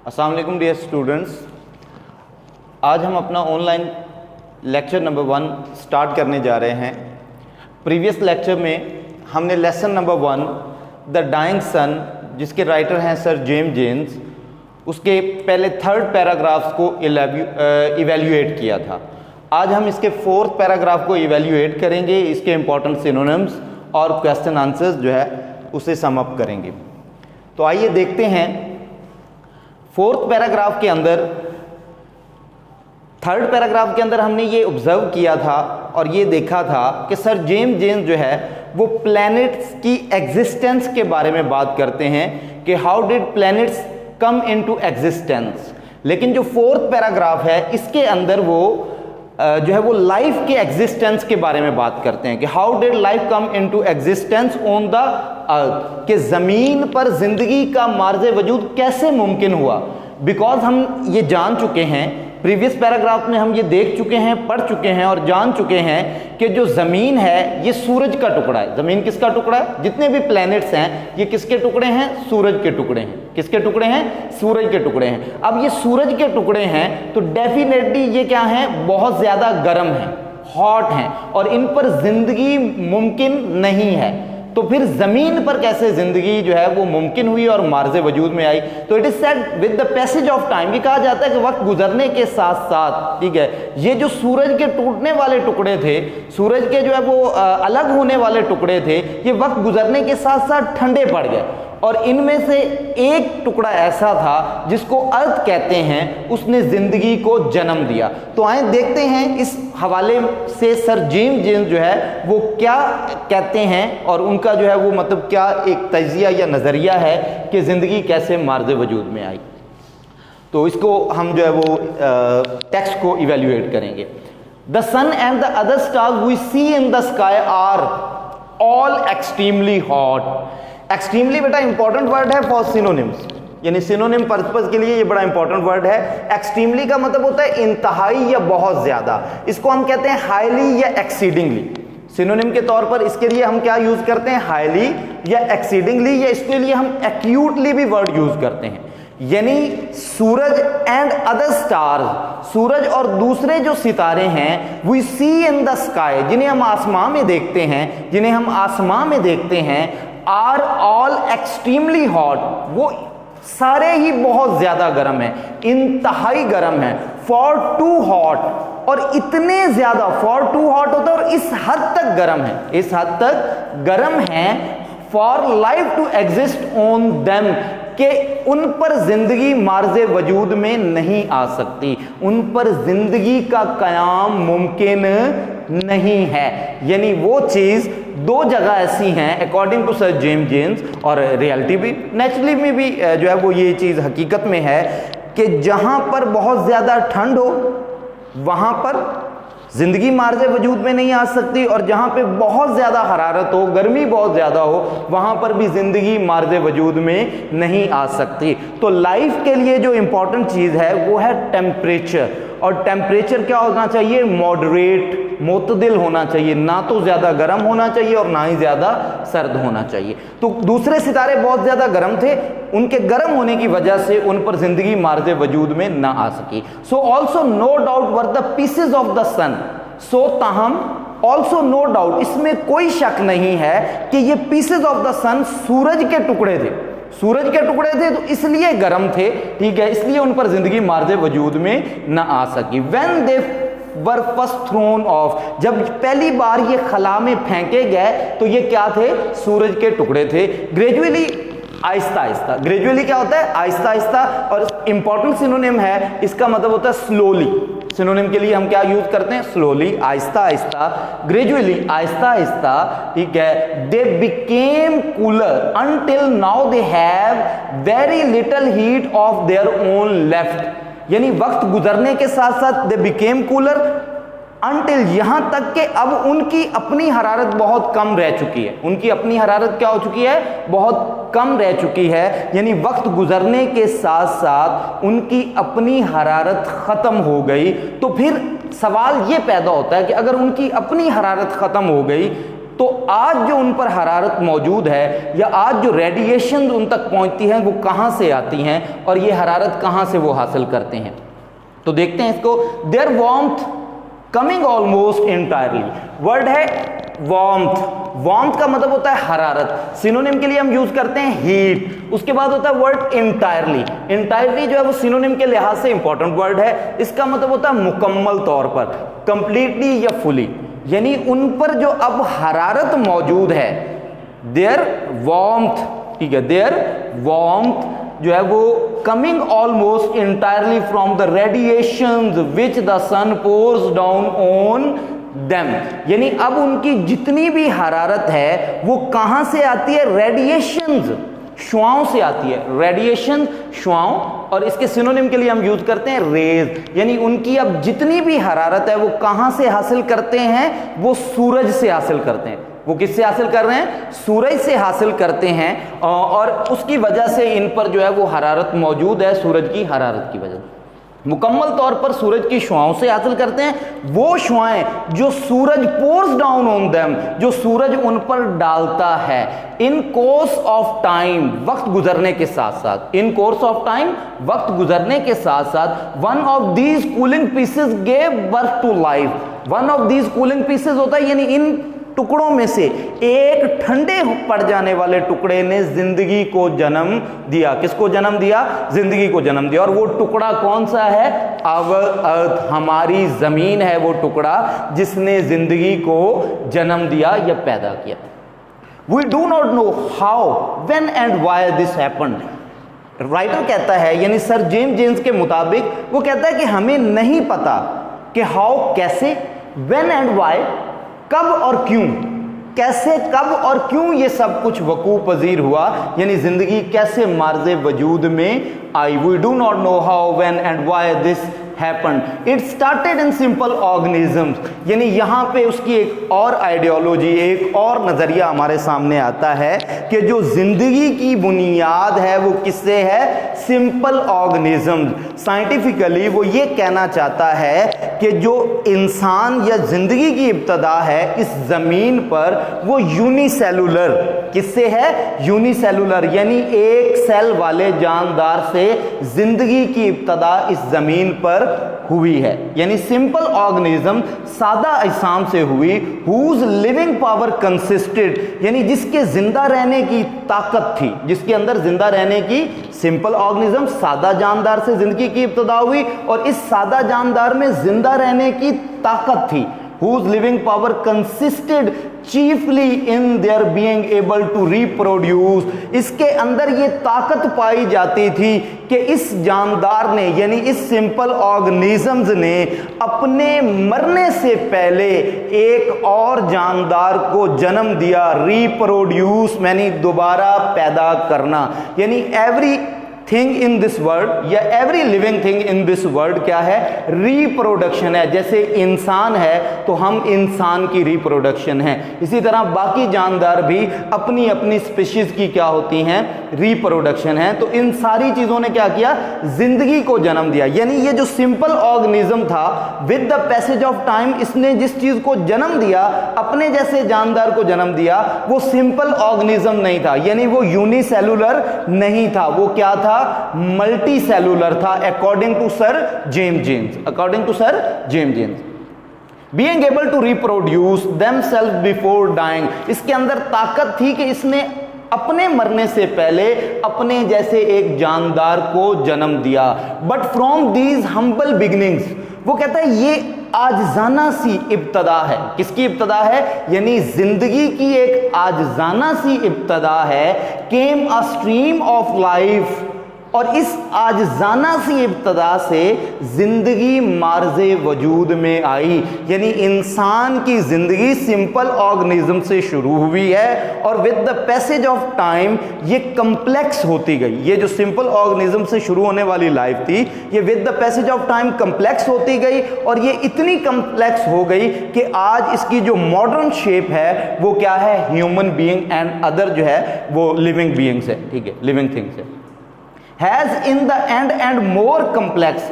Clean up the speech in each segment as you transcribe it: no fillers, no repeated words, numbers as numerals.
अस्सलाम वालेकुम dear students, आज हम अपना ऑनलाइन लेक्चर नंबर 1 स्टार्ट करने जा रहे हैं। प्रीवियस लेक्चर में हमने लेसन नंबर 1 द डाइंग सन, जिसके राइटर हैं सर जेम्स जेन्स, उसके पहले 3rd पैराग्राफ्स को इवेल्युएट किया था। आज हम इसके 4th पैराग्राफ को इवेल्युएट करेंगे, इसके इंपॉर्टेंट सिनोनिम्स और क्वेश्चन आंसर्स जो है उसे सम अप करेंगे। तो आइए देखते हैं 4th पैराग्राफ के अंदर, 3rd पैराग्राफ के अंदर हमने ये ऑब्जर्व किया था और ये देखा था कि सर जेम्स जेन्स जो है वो प्लैनेट्स की एग्जिस्टेंस के बारे में बात करते हैं कि how did planets come into existence. लेकिन जो 4th पैराग्राफ है इसके अंदर वो जो है वो लाइफ के एग्जिस्टेंस के बारे में बात करते हैं कि how did life come into existence on the earth, कि ज़मीन पर जिंदगी का मार्ज़े वजूद कैसे मुमकिन हुआ। बिकॉज हम ये जान चुके हैं, प्रीवियस पैराग्राफ में हम ये देख चुके हैं, पढ़ चुके हैं और जान चुके हैं कि जो ज़मीन है ये सूरज का टुकड़ा है। ज़मीन किसका टुकड़ा है? जितने भी प्लैनेट्स हैं ये किसके टुकड़े हैं? सूरज के टुकड़े हैं। किसके टुकड़े हैं? सूरज के टुकड़े हैं। अब ये सूरज के टुकड़े हैं तो डेफिनेटली ये क्या हैं? बहुत ज़्यादा गर्म हैं, हॉट हैं और इन पर जिंदगी मुमकिन नहीं है। तो फिर जमीन पर कैसे जिंदगी जो है वो मुमकिन हुई और मार्ज़े वजूद में आई? तो it is said with the passage of time, ये कहा जाता है कि वक्त गुजरने के साथ साथ, ठीक है, ये जो सूरज के टूटने वाले टुकड़े थे, सूरज के जो है वो अलग होने वाले टुकड़े थे, ये वक्त गुजरने के साथ साथ ठंडे पड़ गए और इनमें से एक टुकड़ा ऐसा था जिसको अर्थ कहते हैं, उसने जिंदगी को जन्म दिया। तो आए देखते हैं इस हवाले से सर जेम्स जेन्स जो है वो क्या कहते हैं और उनका जो है वो मतलब क्या एक तजिया या नज़रिया है कि ज़िंदगी कैसे मार्ज़े वजूद में आई। तो इसको हम जो है वो टेक्स्ट को इवेल्युएट करेंगे। The sun and the other stars we see in the sky are all extremely hot. Extremely बेटा इंपॉर्टेंट वर्ड है फॉर सिनोनिम्स, यानी सिनोनिम पर्पस के लिए ये बड़ा इंपॉर्टेंट वर्ड है। एक्सट्रीमली का मतलब होता है इंतहाई या बहुत ज्यादा। इसको हम कहते हैं हाईली या एक्सीडिंगली। सिनोनिम के तौर पर इसके लिए हम क्या यूज करते हैं? हाईली या एक्सीडिंगली, या इसके लिए हम एक्यूटली भी वर्ड यूज करते हैं। यानी सूरज एंड अदर स्टार्स, सूरज और दूसरे जो सितारे हैं, we see in the sky, जिन्हें हम आसमां में देखते हैं, जिन्हें हम आसमां में देखते हैं, आर ऑल एक्सट्रीमली हॉट, वो सारे ही बहुत ज्यादा गर्म है, इंतहाई गर्म है। फॉर टू हॉट, और इतने ज्यादा, फॉर टू हॉट होता है और इस हद तक गर्म है, इस हद तक गर्म है। For life to exist on them, कि उन पर जिंदगी मार्ज़े वजूद में नहीं आ सकती, उन पर जिंदगी का कयाम मुमकिन नहीं है। यानी वो चीज़ दो जगह ऐसी हैं according to sir James Jeans, और रियलिटी भी नेचुरली में भी जो है वो ये चीज़ हकीकत में है कि जहाँ पर बहुत ज़्यादा ठंड हो वहाँ पर जिंदगी मार्ज़े वजूद में नहीं आ सकती, और जहाँ पे बहुत ज़्यादा हरारत हो, गर्मी बहुत ज़्यादा हो, वहाँ पर भी ज़िंदगी मार्ज़े वजूद में नहीं आ सकती। तो लाइफ के लिए जो इम्पोर्टेंट चीज़ है वो है टेम्परेचर, और टेम्परेचर क्या होना चाहिए? मॉडरेट, मोतदिल होना चाहिए, ना तो ज़्यादा गर्म होना चाहिए और ना ही ज़्यादा सर्द होना चाहिए। तो दूसरे सितारे बहुत ज़्यादा गर्म थे, उनके गर्म होने की वजह से उन पर जिंदगी मार्ज़े वजूद में ना आ सकी। So also no doubt were the pieces of the sun, so ताहम ऑल्सो नो डाउट, इसमें कोई शक नहीं है कि ये पीसेज ऑफ द सन सूरज के टुकड़े थे, सूरज के टुकड़े थे तो इसलिए गर्म थे, ठीक है, इसलिए उन पर जिंदगी मार्ज़े वजूद में ना आ सकी। When they were first thrown off, जब पहली बार ये खला में फेंके गए तो ये क्या थे? सूरज के टुकड़े थे। ग्रेजुअली, आहिस्ता आहिस्ता, ग्रेजुअली क्या होता है? आहिस्ता आहिस्ता, और इंपॉर्टेंट सिनोनिम है इसका मतलब होता है स्लोली। सिनोनिम के लिए हम क्या यूज करते हैं? स्लोली, आहिस्ता आहिस्ता, ग्रेजुअली, आहिस्ता आहिस्ता, ठीक है। They became cooler until now they have very little heat of their own left, यानी वक्त गुजरने के साथ साथ दे बिकेम कूलर अंटिल, यहां तक कि अब उनकी अपनी हरारत बहुत कम रह चुकी है। उनकी अपनी हरारत क्या हो चुकी है? बहुत कम रह चुकी है। यानी वक्त गुजरने के साथ साथ उनकी अपनी हरारत खत्म हो गई। तो फिर सवाल ये पैदा होता है कि अगर उनकी अपनी हरारत खत्म हो गई तो आज जो उन पर हरारत मौजूद है या आज जो रेडिएशन उन तक पहुंचती है वो कहां से आती हैं और ये हरारत कहां से वो हासिल करते हैं। तो देखते हैं इसको। Their warmth coming almost entirely, word है वार्मथ। वार्मथ का मतलब होता है हरारत, सिनोनिम के लिए हम यूज करते हैं हीट। उसके बाद होता है वर्ड इंटायरली। इंटायरली जो है वो सिनोनिम के लिहाज से इंपॉर्टेंट वर्ड है, इसका मतलब होता है मुकम्मल तौर पर, कंप्लीटली या फुली, यानी उन पर जो अब हरारत मौजूद है, देयर वार्मथ, ठीक है, देयर वार्मथ जो है वो coming almost entirely from the radiations which the sun pours down on them, यानी अब उनकी जितनी भी हरारत है वो कहां से आती है, रेडिएशंस, शुआओं से आती है, रेडिएशन शुआओं, और इसके सिनोनिम के लिए हम यूज करते हैं रेज, यानी उनकी अब जितनी भी हरारत है वो कहां से हासिल करते हैं, वो सूरज से हासिल करते हैं। वो किससे हासिल कर रहे हैं, सूरज से हासिल करते हैं, और उसकी वजह से इन पर जो है वो हरारत मौजूद है, सूरज की हरारत की वजह, मुकम्मल तौर पर सूरज की शुआओं से हासिल करते हैं। वो शुआएं जो सूरज पोर्स डाउन ऑन देम, जो सूरज उन पर डालता है, इन कोर्स ऑफ टाइम, वक्त गुजरने के साथ साथ, इन कोर्स ऑफ टाइम, वक्त गुजरने के साथ साथ, one of these cooling pieces gave birth to life. One of these cooling pieces होता है यानी इन टुकड़ों में से एक ठंडे पड़ जाने वाले टुकड़े ने जिंदगी को जन्म दिया। किसको जन्म दिया, जिंदगी को जन्म दिया। और वो टुकड़ा कौन सा है, आवर अर्थ, हमारी जमीन है वो टुकड़ा जिसने जिंदगी को जन्म दिया या पैदा किया। We do not know how, when and why this happened. Writer कहता है, यानी सर जेम्स के मुताबिक वो कहता है कि हमें नहीं पता कि हाउ, कैसे, व्हेन एंड व्हाई, कब और क्यों, कैसे, कब और क्यों ये सब कुछ वकूअ पजीर हुआ, यानी जिंदगी कैसे मार्ज़े वजूद में आई। We do not know how, when and why this happened. It started in simple organisms, यानी यहाँ पे उसकी एक और आइडियोलॉजी, एक और नज़रिया हमारे सामने आता है कि जो जिंदगी की बुनियाद है वो किससे है, सिंपल ऑर्गेनिजम्स। साइंटिफिकली वो ये कहना चाहता है कि जो इंसान या जिंदगी की इब्तदा है इस जमीन पर वो यूनिसेलुलर, किससे है, यूनिसेलुलर, यानी एक सेल वाले जानदार से जिंदगी की इब्तदा इस जमीन पर हुई है, यानी सिंपल ऑर्गेनिज्म, सादा अजसाम से हुई, हुज लिविंग पावर कंसिस्टेड, यानी जिसके जिंदा रहने की ताकत थी, जिसके अंदर जिंदा रहने की, सिंपल ऑर्गेनिज्म, सादा जानदार से जिंदगी की इब्तदा हुई और इस सादा जानदार में जिंदा रहने की ताकत थी। whose living power consisted chiefly in their being able to reproduce, इसके अंदर ये ताकत पाई जाती थी कि इस जानदार ने, यानी इस सिंपल ऑर्गेनिजम्स ने अपने मरने से पहले एक और जानदार को जन्म दिया। रिप्रोड्यूस यानी दोबारा पैदा करना, यानी every thing in this world या every living thing in this world क्या है, रिप्रोडक्शन है। जैसे इंसान है तो हम इंसान की रिप्रोडक्शन है, इसी तरह बाकी जानदार भी अपनी अपनी स्पीशीज की क्या होती हैं, रिप्रोडक्शन है। तो इन सारी चीजों ने क्या किया, जिंदगी को जन्म दिया। यानी ये जो सिंपल ऑर्गेनिज्म था, with the passage of time इसने जिस चीज को जन्म दिया, अपने जैसे जानदार को जन्म दिया, वो सिंपल ऑर्गेनिज्म नहीं था, यानी वो यूनिसेलुलर नहीं था, वो क्या था, मल्टी सेलुलर था, according to sir James, according to sir James. Being able to reproduce themselves before dying, इसके अंदर ताकत थी कि इसने अपने मरने से पहले अपने जैसे एक जानदार को जन्म दिया। But from these humble beginnings, वो कहता है ये आजजाना सी इब्तदा है। किसकी इब्तदा है, यानी जिंदगी की एक आजजाना सी इब्तदा है। केम अ स्ट्रीम ऑफ लाइफ, और इस आजजाना सी इब्तदा से जिंदगी मार्ज़े वजूद में आई, यानी इंसान की जिंदगी सिंपल ऑर्गेनिज्म से शुरू हुई है और with the passage of time ये कम्प्लेक्स होती गई। ये जो सिंपल ऑर्गेनिज्म से शुरू होने वाली लाइफ थी, ये with the passage of time complex होती गई और ये इतनी कम्प्लेक्स हो गई कि आज इसकी जो मॉडर्न शेप है वो क्या है, ह्यूमन बीइंग एंड अदर जो है वो लिविंग बीइंग्स है, ठीक है, लिविंग थिंग्स है। Has in the end and more complex,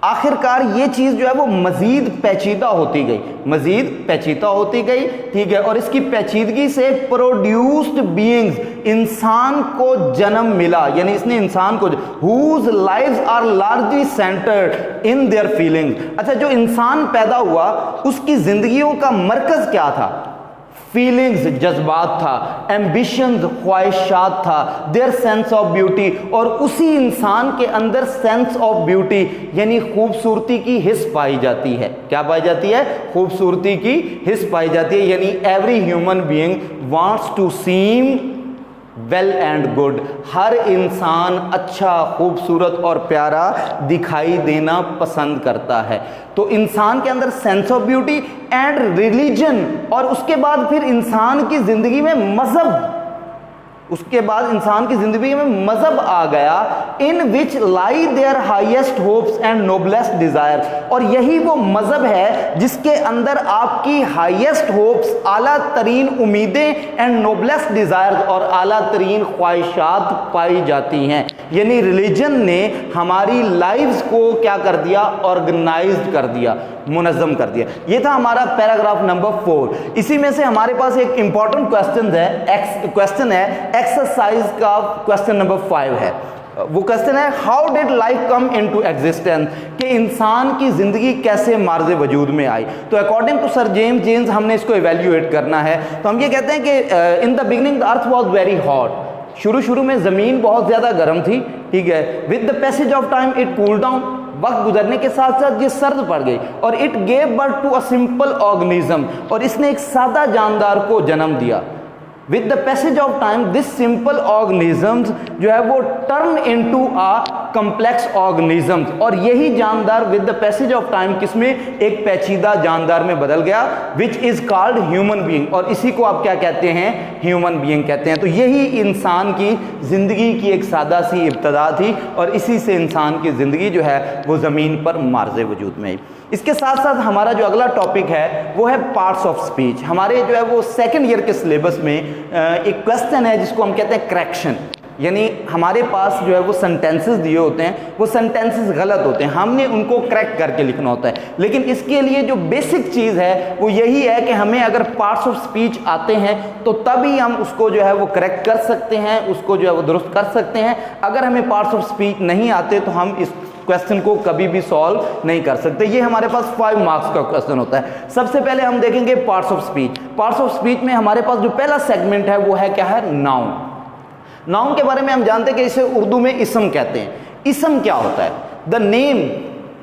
आखिरकार ये चीज जो है वो मजीद पेचीदा होती गई, मजीद पेचीदा होती गई, ठीक है। और इसकी पेचीदगी से प्रोड्यूस्ड बीइंग्स, इंसान को जन्म मिला, यानी इसने इंसान को, whose lives are largely centred in their feelings. अच्छा, जो इंसान पैदा हुआ उसकी जिंदगियों का मरकज क्या था? फीलिंग्स, जज्बात था, एम्बिशंस, ख्वाहिशात था, देयर सेंस ऑफ ब्यूटी, और उसी इंसान के अंदर सेंस ऑफ ब्यूटी यानी खूबसूरती की हिस्स पाई जाती है। क्या पाई जाती है? खूबसूरती की हिस्स पाई जाती है। यानी every human being wants to seem well and good, हर इंसान अच्छा, खूबसूरत और प्यारा दिखाई देना पसंद करता है। तो इंसान के अंदर sense of beauty and religion, और उसके बाद फिर इंसान की जिंदगी में मजहब, उसके बाद इंसान की जिंदगी में मजहब आ गया, in which lie their highest hopes and noblest desire. और यही वो मजहब है जिसके अंदर आपकी हाईएस्ट होप्स, आला तरीन उम्मीदें, एंड नोबलेस्ट डिजायर, और आला तरीन ख्वाहिशात पाई जाती हैं। यानी रिलीजन ने हमारी लाइव्स को क्या कर दिया? ऑर्गेनाइज्ड कर दिया, मुनज़्ज़म कर दिया। ये था हमारा पैराग्राफ नंबर 4। इसी में से हमारे पास एक इंपॉर्टेंट क्वेश्चन है, एक्सरसाइज का क्वेश्चन नंबर 5 है। वो क्वेश्चन है, how did life come into existence, कि इंसान की जिंदगी कैसे मार्ज़े वजूद में आई। तो अकॉर्डिंग टू सर जेम्स हमने इसको इवेल्युएट करना है। तो हम ये कहते हैं कि in the beginning the earth was very hot, शुरू में ज़मीन बहुत ज़्यादा गर्म थी, ठीक है। With the passage of time it cool down, वक्त गुजरने के साथ साथ ये सर्द पड़ गई। और it gave birth to a simple organism, और इसने एक सादा जानदार को जन्म दिया। With the passage of time this simple organisms जो है वो turn into a complex organisms, और यही जानदार with the passage of time किसमें? एक पेचीदा जानदार में बदल गया, which is called human being, और इसी को आप क्या कहते हैं? ह्यूमन बीइंग कहते हैं। तो यही इंसान की जिंदगी की एक सादा सी इब्तदा थी, और इसी से इंसान की जिंदगी जो है वो जमीन पर मार्ज़े वजूद में आई। इसके साथ साथ हमारा जो अगला टॉपिक है वो है पार्ट्स ऑफ स्पीच। हमारे जो है वो सेकेंड ईयर के सिलेबस में एक क्वेश्चन है जिसको हम कहते हैं करेक्शन, यानी हमारे पास जो है वो सेंटेंसेस दिए होते हैं, वो सेंटेंसेस गलत होते हैं, हमने उनको करेक्ट करके लिखना होता है। लेकिन इसके लिए जो बेसिक चीज़ है वो यही है कि हमें अगर पार्ट्स ऑफ स्पीच आते हैं तो तभी हम उसको जो है वो करेक्ट कर सकते हैं, उसको जो है वो दुरुस्त कर सकते हैं। अगर हमें पार्ट्स ऑफ स्पीच नहीं आते तो हम इस क्वेश्चन को कभी भी सॉल्व नहीं कर सकते। ये हमारे पास 5 मार्क्स का क्वेश्चन होता है। सबसे पहले हम देखेंगे parts of speech. Parts of speech में हमारे पास जो पहला सेगमेंट है वो है क्या है? नाउन। नाउन के बारे में हम जानते हैं कि इसे उर्दू में इसम कहते हैं। इसम क्या होता है? The name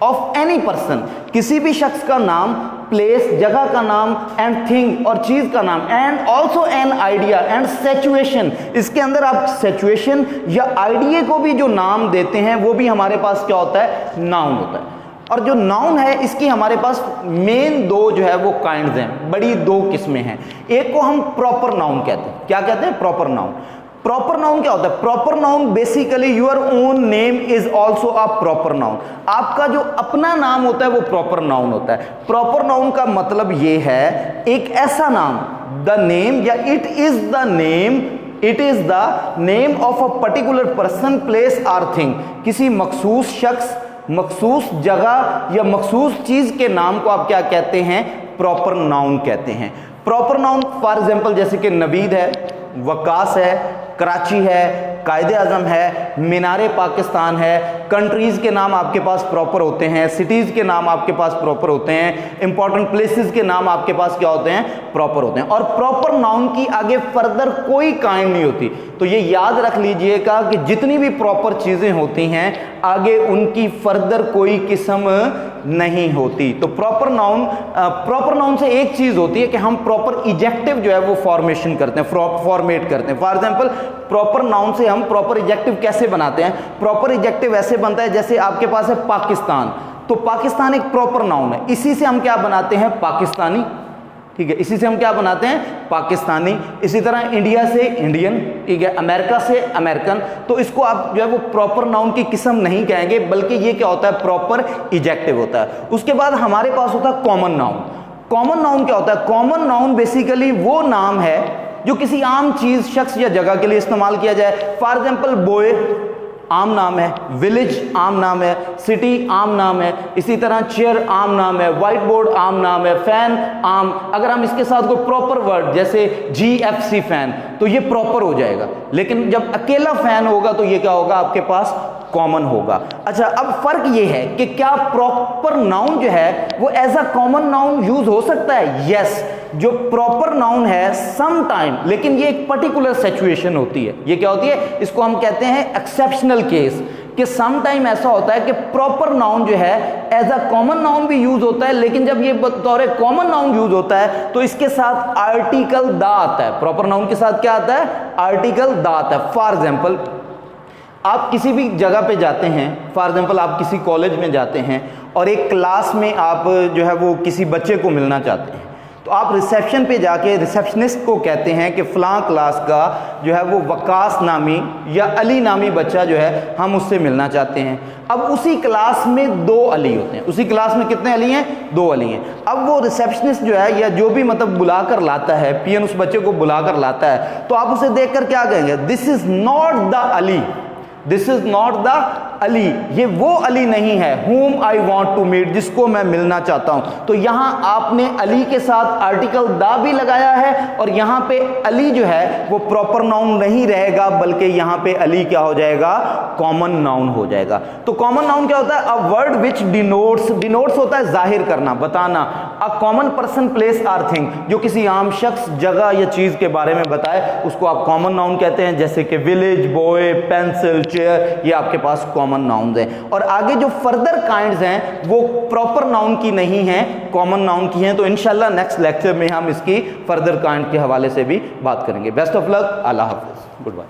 of any person, किसी भी शख्स का नाम, प्लेस, जगह का नाम, एंड थिंग, और चीज का नाम, and also an idea and situation. इसके अंदर आप सिचुएशन या आइडिया को भी जो नाम देते हैं वो भी हमारे पास क्या होता है? नाउन होता है। और जो नाउन है इसकी हमारे पास मेन 2 जो है वो काइंड्स हैं, बड़ी 2 किस्में हैं। एक को हम प्रॉपर नाउन कहते हैं। क्या कहते हैं? Proper noun. प्रॉपर नाउन क्या होता है? Proper noun basically your own name is also a proper noun. आपका जो अपना नाम होता है वो प्रॉपर नाउन होता है। प्रॉपर नाउन का मतलब ये है एक ऐसा नाम, द नेम या it is the name of a particular person, place or thing. किसी मखसूस शख्स, मखसूस जगह या मखसूस चीज के नाम को आप क्या कहते हैं? प्रॉपर नाउन कहते हैं। प्रॉपर नाउन फॉर एग्जाम्पल जैसे कि नवीद है, वकास है, कराची है, कायदे आजम है, मीनारे पाकिस्तान है। कंट्रीज के नाम आपके पास प्रॉपर होते हैं, सिटीज के नाम आपके पास प्रॉपर होते हैं, इंपॉर्टेंट प्लेसेस के नाम आपके पास क्या होते हैं? प्रॉपर होते हैं। और प्रॉपर नाउन की आगे फर्दर कोई काइंड नहीं होती। तो ये याद रख लीजिएगा कि जितनी भी प्रॉपर चीजें होती हैं आगे उनकी फर्दर कोई किस्म नहीं होती। तो प्रॉपर नाउन से एक चीज होती है कि हम प्रॉपर इजेक्टिव जो है वो फॉर्मेशन करते हैं, फॉर्मेट करते हैं। फॉर एग्जांपल प्रॉपर नाउन से हम प्रॉपर इजेक्टिव कैसे बनाते हैं? प्रॉपर इजेक्टिव ऐसे बनता है जैसे आपके पास है पाकिस्तान, तो पाकिस्तान एक प्रॉपर नाउन है, इसी से हम क्या बनाते हैं? पाकिस्तानी। ठीक है, इसी से हम क्या बनाते हैं? पाकिस्तानी। इसी तरह इंडिया से इंडियन, ठीक है, अमेरिका से अमेरिकन। तो इसको आप जो है वो प्रॉपर नाउन की किस्म नहीं कहेंगे, बल्कि ये क्या होता है? प्रॉपर इजेक्टिव होता है। उसके बाद हमारे पास होता है कॉमन नाउन। कॉमन नाउन क्या होता है? कॉमन नाउन बेसिकली वो नाम है जो किसी आम चीज, शख्स या जगह के लिए इस्तेमाल किया जाए। फॉर एग्जाम्पल बॉय आम नाम है, विलेज आम नाम है, सिटी आम नाम है, इसी तरह चेयर आम नाम है, व्हाइट बोर्ड आम नाम है, फैन आम। अगर हम इसके साथ कोई प्रॉपर वर्ड जैसे GFC फैन तो ये प्रॉपर हो जाएगा, लेकिन जब अकेला फैन होगा तो ये क्या होगा, आपके पास कॉमन होगा। अच्छा, अब फर्क ये है कि क्या प्रॉपर नाउन जो है वो as a common noun use हो सकता है? यस, जो प्रॉपर नाउन है सम टाइम, लेकिन ये एक पर्टिकुलर सिचुएशन होती है। ये क्या होती है? इसको हम कहते हैं एक्सेप्शनल केस, कि सम टाइम ऐसा होता है कि प्रॉपर नाउन जो है एज अ कॉमन नाउन भी यूज होता है, लेकिन जब ये बतौर कॉमन नाउन यूज होता है तो इसके साथ आर्टिकल द आता है। प्रॉपर नाउन के साथ क्या आता है? आर्टिकल द आता है। फॉर एग्जाम्पल, आप किसी भी जगह पे जाते हैं, फॉर एग्जाम्पल आप किसी कॉलेज में जाते हैं और एक क्लास में आप जो है वो किसी बच्चे को मिलना चाहते हैं, तो आप रिसेप्शन पे जाके रिसेप्शनिस्ट को कहते हैं कि फ़लाँ क्लास का जो है वो वकास नामी या अली नामी बच्चा जो है हम उससे मिलना चाहते हैं। अब उसी क्लास में 2 अली होते हैं। उसी क्लास में कितने अली हैं? 2 अली हैं। अब वो रिसेप्शनिस्ट जो है या जो भी मतलब बुलाकर लाता है, पीएन उस बच्चे को बुलाकर लाता है, तो आप उसे देखकर क्या कहेंगे? This is not the Ali, this is not the Ali, ये वो अली नहीं है whom I want to meet, जिसको मैं मिलना चाहता हूं। तो यहां आपने अली के साथ आर्टिकल द भी लगाया है और यहां पे अली जो है वो प्रॉपर नाउन नहीं रहेगा, बल्कि यहां पे अली क्या हो जाएगा? कॉमन नाउन हो जाएगा। तो कॉमन नाउन क्या होता है? A word which denotes, denotes होता है जाहिर करना, बताना। A common person, place or thing, जो किसी आम शख्स, जगह या चीज के बारे में बताए उसको आप कॉमन नाउन कहते हैं, जैसे कि विलेज, बॉय, पेंसिल, चेयर, ये आपके पास कॉमन नाउन्स हैं। और आगे जो फर्दर काइंड्स हैं वो प्रॉपर नाउन की नहीं हैं, कॉमन नाउन की हैं। तो इंशाल्लाह नेक्स्ट लेक्चर में हम इसकी फर्दर काइंड के हवाले से भी बात करेंगे। बेस्ट ऑफ लक, अल्लाह हाफिज, गुड बाय।